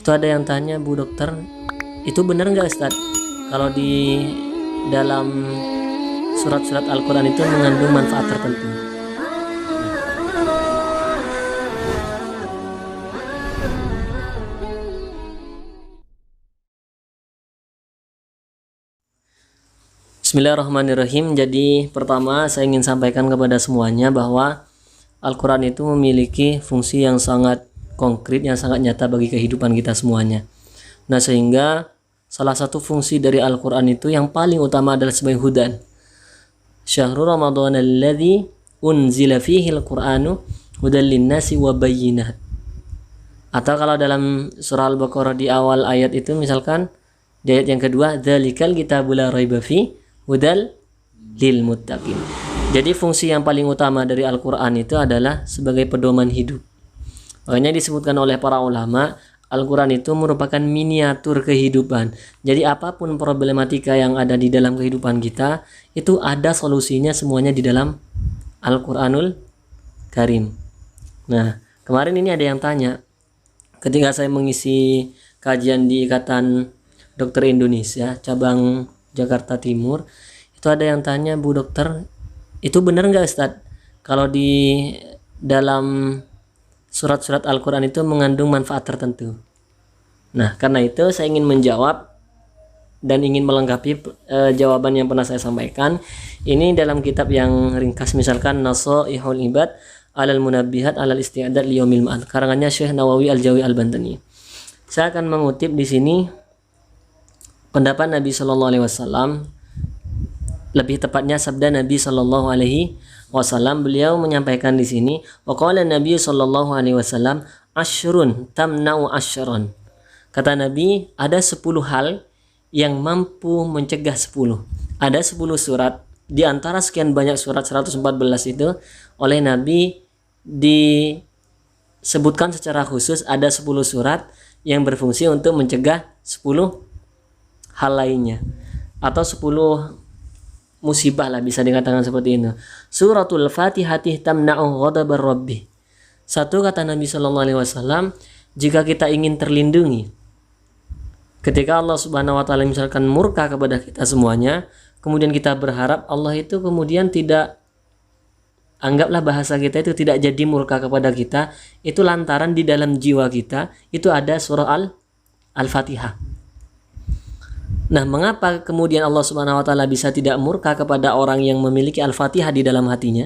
Itu ada yang tanya, Bu Dokter, itu benar nggak Ustaz? Kalau di dalam surat-surat Al-Quran itu mengandung manfaat tertentu. Bismillahirrahmanirrahim. Jadi pertama saya ingin sampaikan kepada semuanya bahwa Al-Quran itu memiliki fungsi yang sangat konkret, yang sangat nyata bagi kehidupan kita semuanya. Nah, sehingga salah satu fungsi dari Al-Quran itu yang paling utama adalah sebagai hudan. Syahrul Ramadan alladzi unzila fihi al-Qur'anu hudan linnasi wa bayyinat. Atau kalau dalam surah Al-Baqarah di awal ayat itu misalkan di ayat yang kedua, dzalikal kitabul la raiba fi hudal lil muttaqin. Jadi fungsi yang paling utama dari Al-Quran itu adalah sebagai pedoman hidup. Makanya disebutkan oleh para ulama, Al-Quran itu merupakan miniatur kehidupan. Jadi apapun problematika yang ada di dalam kehidupan kita, itu ada solusinya semuanya di dalam Al-Quranul Karim. Nah, kemarin ini ada yang tanya, ketika saya mengisi kajian di Ikatan Dokter Indonesia, cabang Jakarta Timur, itu ada yang tanya, Bu Dokter, itu benar nggak Ustaz? Kalau di dalam surat-surat Al-Quran itu mengandung manfaat tertentu. Nah, karena itu saya ingin menjawab dan ingin melengkapi jawaban yang pernah saya sampaikan. Ini dalam kitab yang ringkas, misalkan Nasaihul Ibad alal Munabbihat alal Isti'dad Liyaumil Ma'ad, karangannya Syekh Nawawi Al-Jawi Al-Bantani. Saya akan mengutip di sini pendapat Nabi Shallallahu Alaihi Wasallam, lebih tepatnya sabda Nabi Shallallahu Alaihi Wasallam. Beliau menyampaikan di sini, waqala Nabi Shallallahu Alaihi Wasallam, asyrun tamna'u asyron. Kata Nabi, ada 10 hal yang mampu mencegah 10. Ada 10 surat di antara sekian banyak surat 114 itu oleh Nabi disebutkan secara khusus ada 10 surat yang berfungsi untuk mencegah 10 hal lainnya atau 10 musibah lah, bisa dikatakan seperti itu. Suratul Fatihati tamna'u ghadabar Rabbi. Satu, kata Nabi Sallallahu Alaihi Wasallam, jika kita ingin terlindungi ketika Allah Subhanahu Wa Taala misalkan murka kepada kita semuanya, kemudian kita berharap Allah itu kemudian tidak, anggaplah bahasa kita itu tidak jadi murka kepada kita, itu lantaran di dalam jiwa kita itu ada surah Al-Fatihah. Nah, mengapa kemudian Allah Subhanahu wa taala bisa tidak murka kepada orang yang memiliki Al-Fatihah di dalam hatinya,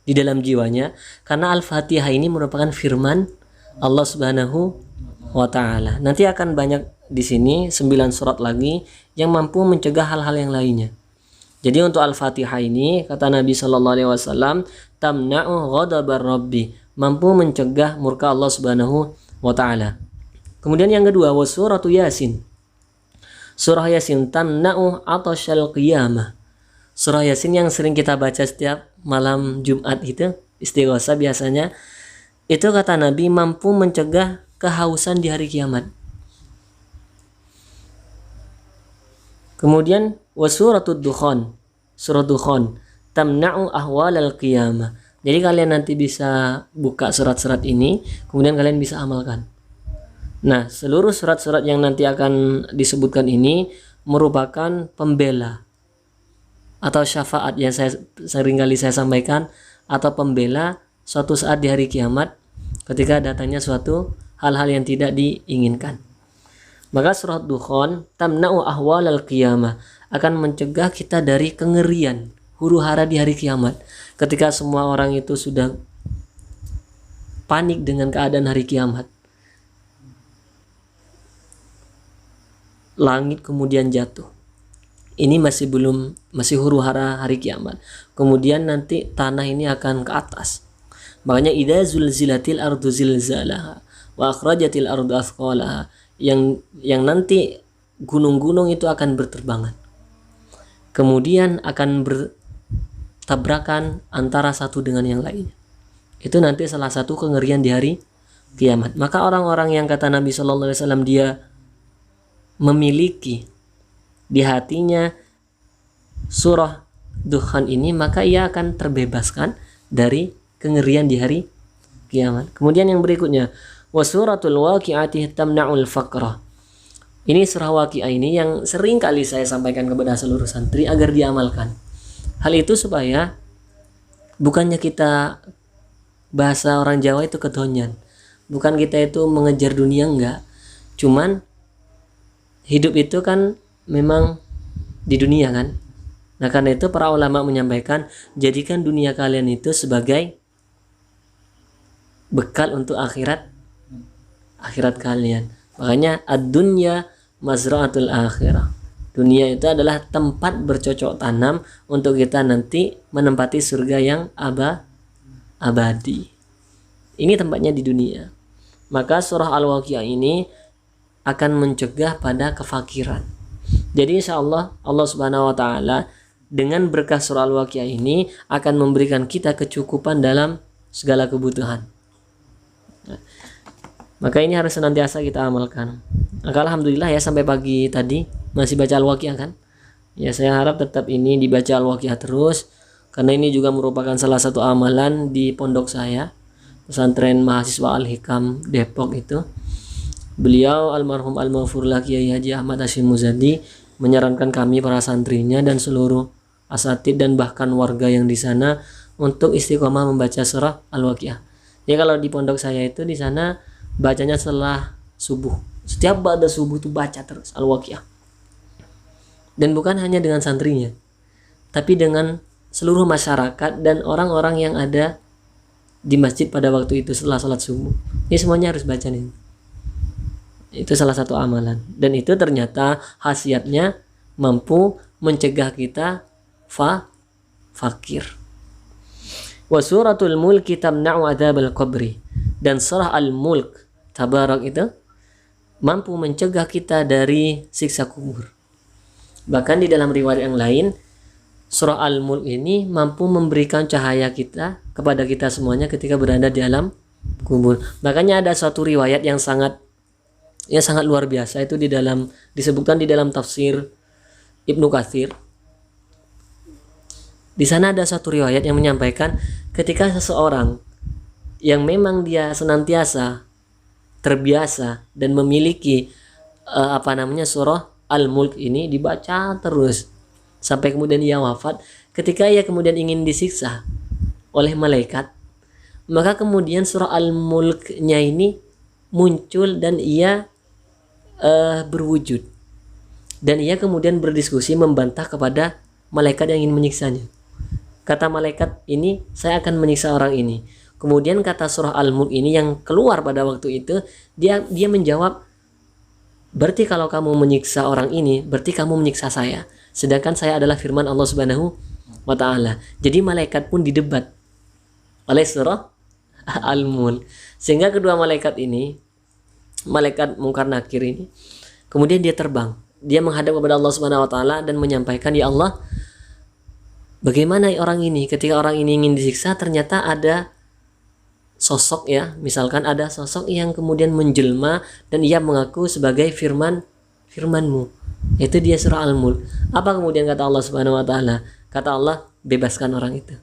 di dalam jiwanya? Karena Al-Fatihah ini merupakan firman Allah Subhanahu wa taala. Nanti akan banyak di sini 9 surat lagi yang mampu mencegah hal-hal yang lainnya. Jadi untuk Al-Fatihah ini, kata Nabi sallallahu alaihi wasallam, tamna'u ghadabar Rabbi, mampu mencegah murka Allah Subhanahu wa taala. Kemudian yang kedua, suratu Yasin. Surah Yasin tamna'u atasyal qiyamah. Surah Yasin yang sering kita baca setiap malam Jumat itu, istighosah biasanya, itu kata Nabi mampu mencegah kehausan di hari kiamat. Kemudian wasuratud Dukhan, surah Dukhan tamna'u ahwalal qiyamah. Jadi kalian nanti bisa buka surat-surat ini, kemudian kalian bisa amalkan. Nah, seluruh surat-surat yang nanti akan disebutkan ini merupakan pembela atau syafaat yang seringkali saya sampaikan, atau pembela suatu saat di hari kiamat ketika datangnya suatu hal-hal yang tidak diinginkan. Maka surat Dukhan tamna'u ahwalal qiyamah akan mencegah kita dari kengerian, huru-hara di hari kiamat. Ketika semua orang itu sudah panik dengan keadaan hari kiamat, langit kemudian jatuh, ini masih huru-hara hari kiamat. Kemudian nanti tanah ini akan ke atas. Makanya idza zulzilatil ardu zilzalaha wa akhrajatil ardu athqalaha, yang nanti gunung-gunung itu akan berterbangan, kemudian akan bertabrakan antara satu dengan yang lainnya. Itu nanti salah satu kengerian di hari kiamat. Maka orang-orang yang kata Nabi sallallahu alaihi wasallam dia memiliki di hatinya surah Dukhan ini, maka ia akan terbebaskan dari kengerian di hari kiamat. Kemudian yang berikutnya, Wa suratul waqi'ati tamna'ul faqra. Ini surah Waqi'ah ini yang sering kali saya sampaikan kepada seluruh santri agar diamalkan. Hal itu supaya bukannya kita, bahasa orang Jawa itu kedonyan. Bukan kita itu mengejar dunia, enggak. Cuman hidup itu kan memang di dunia kan. Nah karena itu para ulama menyampaikan, jadikan dunia kalian itu sebagai bekal untuk akhirat kalian. Makanya ad-dunya mazra'atul akhirah. Dunia itu adalah tempat bercocok tanam untuk kita nanti menempati surga yang abadi. Ini tempatnya di dunia. Maka surah Al-Waqi'ah ini akan mencegah pada kefakiran. Jadi insya Allah Allah Subhanahu wa Ta'ala dengan berkah surah Al-Waqi'ah ini akan memberikan kita kecukupan dalam segala kebutuhan. Maka ini harus senantiasa kita amalkan. Maka alhamdulillah ya, sampai pagi tadi masih baca Al-Waqi'ah kan. Ya saya harap tetap ini dibaca Al-Waqi'ah terus, karena ini juga merupakan salah satu amalan di pondok saya, pesantren mahasiswa Al-Hikam Depok itu. Beliau almarhum al-maghfurlah Kiai Haji Ahmad Hashim Muzadi menyarankan kami para santrinya dan seluruh asatid dan bahkan warga yang di sana untuk istiqomah membaca surah Al-Waqi'ah. Ya kalau di pondok saya itu di sana bacanya setelah subuh. Setiap ba'da subuh itu baca terus Al-Waqi'ah. Dan bukan hanya dengan santrinya, tapi dengan seluruh masyarakat dan orang-orang yang ada di masjid pada waktu itu setelah sholat subuh. Ini semuanya harus baca nih. Itu salah satu amalan. Dan itu ternyata khasiatnya mampu mencegah kita fakir. Wa suratul mulki tamna'u adzabal qabri. Dan surah Al-Mulk Tabarak itu mampu mencegah kita dari siksa kubur. Bahkan di dalam riwayat yang lain, surah Al-Mulk ini mampu memberikan cahaya kita kepada kita semuanya ketika berada di alam kubur. Makanya ada suatu riwayat yang sangat luar biasa, itu disebutkan di dalam tafsir Ibnu Katsir. Di sana ada suatu riwayat yang menyampaikan ketika seseorang yang memang dia senantiasa terbiasa dan memiliki surah Al-Mulk ini dibaca terus sampai kemudian ia wafat, ketika ia kemudian ingin disiksa oleh malaikat, maka kemudian surah Al-Mulknya ini muncul dan ia berwujud, dan ia kemudian berdiskusi membantah kepada malaikat yang ingin menyiksanya. Kata malaikat ini, saya akan menyiksa orang ini. Kemudian kata surah Al-Mulk ini yang keluar pada waktu itu, dia menjawab, berarti kalau kamu menyiksa orang ini, berarti kamu menyiksa saya. Sedangkan saya adalah firman Allah Subhanahu wa Ta'ala. Jadi malaikat pun didebat oleh surah Al-Mulk. Sehingga kedua malaikat ini, malaikat Munkar Nakir ini, kemudian dia terbang. Dia menghadap kepada Allah Subhanahu wa Ta'ala dan menyampaikan, ya Allah, bagaimana orang ini ketika orang ini ingin disiksa, ternyata ada sosok, ya, misalkan ada sosok yang kemudian menjelma dan ia mengaku sebagai firmanmu. Itu dia surah Al-Mulk. Apa kemudian kata Allah Subhanahu wa Ta'ala? Kata Allah, bebaskan orang itu.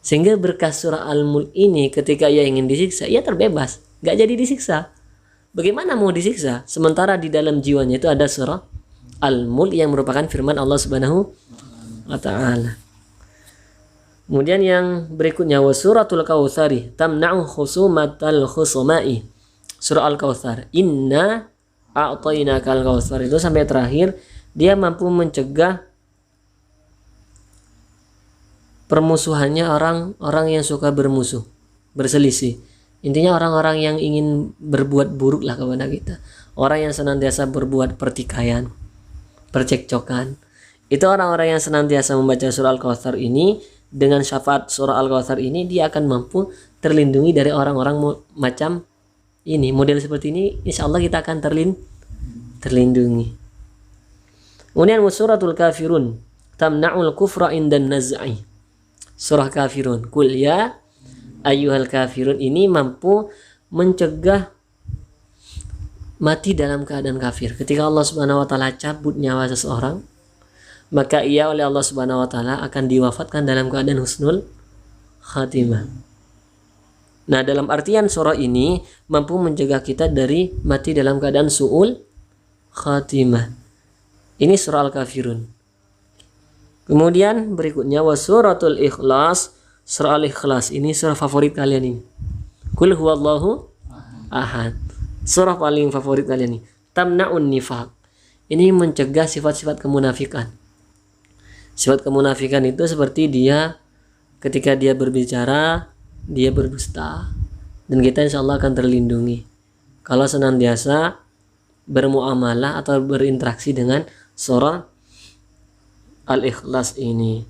Sehingga berkas surah Al-Mulk ini ketika ia ingin disiksa, ia terbebas, gak jadi disiksa. Bagaimana mau disiksa sementara di dalam jiwanya itu ada surah Al-Mulk yang merupakan firman Allah Subhanahu wa Ta'ala. Kemudian yang berikutnya, wa suratul kautsari tamna'u khusumatal khusumai. Surah Al-Kautsar, inna a'tainakal kautsar, itu sampai terakhir dia mampu mencegah permusuhannya orang-orang yang suka bermusuh, berselisih. Intinya orang-orang yang ingin berbuat buruk lah kepada kita. Orang yang senantiasa berbuat pertikaian, percekcokan. Itu orang-orang yang senantiasa membaca surah Al-Kautsar ini. Dengan syafaat surah Al-Kautsar ini, dia akan mampu terlindungi dari orang-orang macam ini. Model seperti ini insya Allah kita akan terlindungi. Kemudian suratul Kafirun tamna'ul kufra indan naz'i. Surah Kafirun, Qul ya ayyuhal kafirun, ini mampu mencegah mati dalam keadaan kafir. Ketika Allah Subhanahu wa Ta'ala cabut nyawa seseorang, maka ia oleh Allah Subhanahu wa Ta'ala akan diwafatkan dalam keadaan husnul khatimah. Nah, dalam artian surah ini mampu mencegah kita dari mati dalam keadaan su'ul khatimah. Ini surah Al-Kafirun. Kemudian berikutnya wasuratul Ikhlas. Surah Al-Ikhlas ini surah favorit kalian ini. Qul huwallahu ahad. Surah paling favorit kalian ini. Tamna'un nifaq. Ini mencegah sifat-sifat kemunafikan. Sifat kemunafikan itu seperti dia ketika dia berbicara, dia berdusta. Dan kita insya Allah akan terlindungi kalau senantiasa bermuamalah atau berinteraksi dengan surah Al-Ikhlas ini.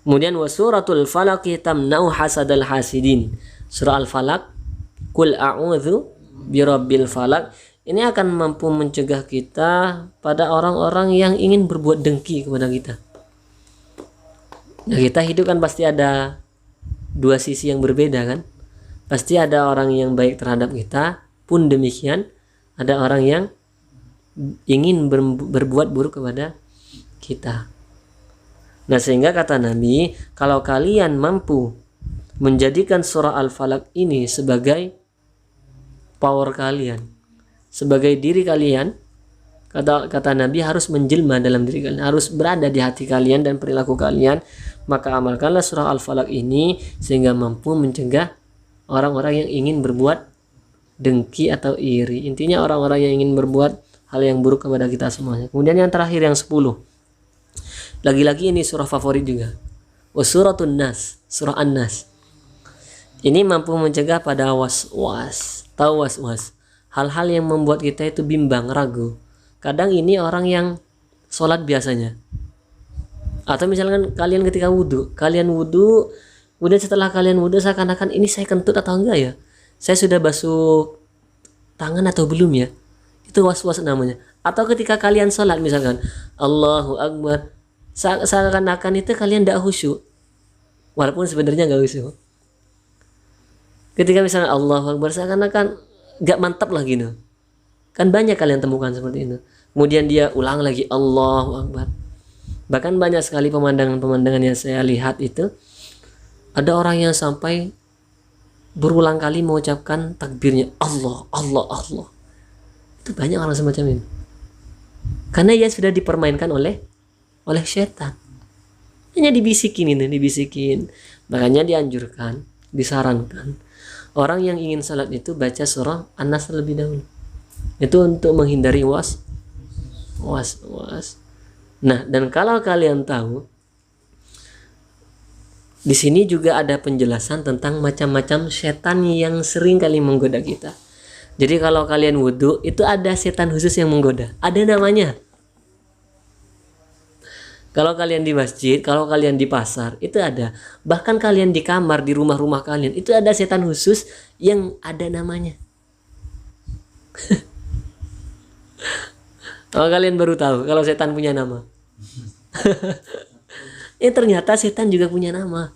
Kemudian wasuratul falaq tamna'u hasadal hasidin. Surah Al-Falaq, Qul a'udzu birabbil falaq. Ini akan mampu mencegah kita pada orang-orang yang ingin berbuat dengki kepada kita. Nah, kita hidup kan pasti ada dua sisi yang berbeda kan. Pasti ada orang yang baik terhadap kita, pun demikian ada orang yang ingin berbuat buruk kepada kita. Nah, sehingga kata Nabi, kalau kalian mampu menjadikan surah Al-Falaq ini sebagai power kalian, sebagai diri kalian, kata Nabi, harus menjelma dalam diri kalian, harus berada di hati kalian dan perilaku kalian, maka amalkanlah surah Al-Falaq ini sehingga mampu mencegah orang-orang yang ingin berbuat dengki atau iri. Intinya orang-orang yang ingin berbuat hal yang buruk kepada kita semuanya. Kemudian yang terakhir yang 10. Lagi-lagi ini surah favorit juga. Wasuratun Nas, surah An-Nas. Ini mampu mencegah pada was-was. Tahu was-was? Hal-hal yang membuat kita itu bimbang, ragu. Kadang ini orang yang sholat biasanya. Atau misalkan kalian ketika wudhu, kemudian setelah kalian wudhu seakan-akan ini saya kentut atau enggak ya? Saya sudah basuh tangan atau belum ya? Itu was-was namanya. Atau ketika kalian sholat misalkan, Allahu Akbar, seakan-akan itu kalian tidak khusyuk, walaupun sebenarnya nggak khusyuk. Ketika misalnya Allahu Akbar, seakan-akan nggak mantap lah gitu. Kan banyak kalian temukan seperti itu. Kemudian dia ulang lagi Allahu Akbar. Bahkan banyak sekali pemandangan-pemandangan yang saya lihat itu, ada orang yang sampai berulang kali mengucapkan takbirnya Allah, Allah, Allah. Itu banyak orang semacam ini. Karena ia sudah dipermainkan oleh syaitan. Hanya dibisikin. Makanya dianjurkan, disarankan orang yang ingin salat itu baca surah An-Nas terlebih dahulu. Itu untuk menghindari was. Nah, dan kalau kalian tahu, di sini juga ada penjelasan tentang macam-macam setan yang sering kali menggoda kita. Jadi kalau kalian wudhu, itu ada setan khusus yang menggoda. Ada namanya. Kalau kalian di masjid, kalau kalian di pasar, itu ada. Bahkan kalian di kamar, di rumah-rumah kalian, itu ada setan khusus yang ada namanya. Kalau kalian baru tahu kalau setan punya nama. Ternyata setan juga punya nama.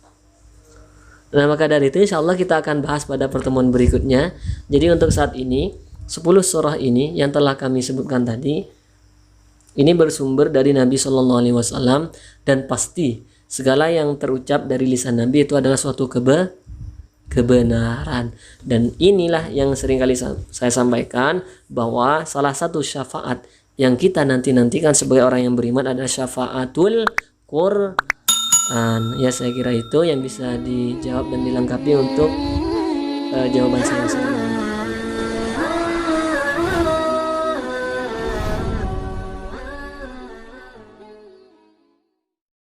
Nah, maka dari itu insya Allah kita akan bahas pada pertemuan berikutnya. Jadi untuk saat ini 10 surah ini yang telah kami sebutkan tadi, ini bersumber dari Nabi Shallallahu Alaihi Wasallam, dan pasti segala yang terucap dari lisan Nabi itu adalah suatu kebenaran. Dan inilah yang sering kali saya sampaikan, bahwa salah satu syafaat yang kita nantikan sebagai orang yang beriman adalah syafaatul Quran. Ya, saya kira itu yang bisa dijawab dan dilengkapi untuk jawaban saya.